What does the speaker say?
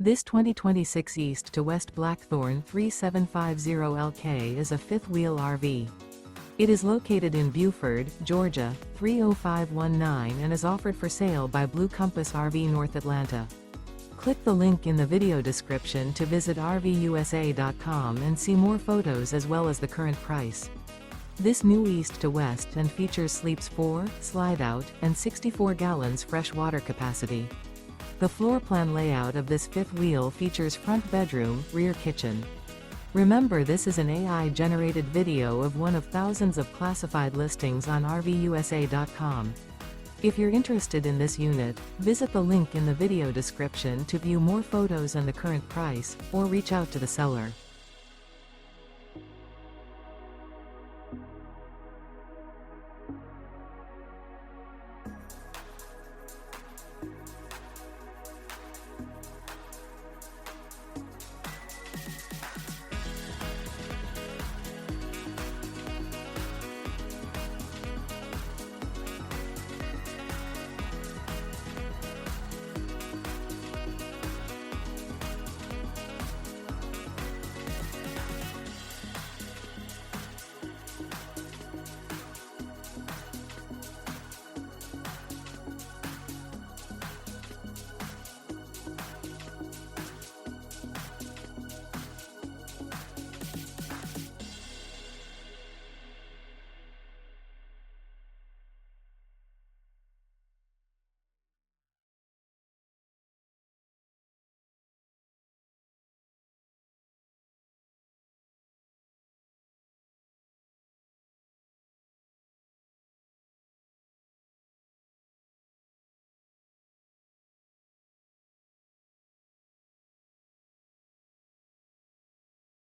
This 2026 East to West Blackthorn 3750LK is a fifth-wheel RV. It is located in Buford, Georgia, 30519 and is offered for sale by Blue Compass RV North Atlanta. Click the link in the video description to visit RVUSA.com and see more photos as well as the current price. This new East to West and features sleeps 4, slide-out, and 64 gallons fresh water capacity. The floor plan layout of this fifth wheel features front bedroom, rear kitchen. Remember, this is an AI-generated video of one of thousands of classified listings on RVUSA.com. If you're interested in this unit, visit the link in the video description to view more photos and the current price, or reach out to the seller.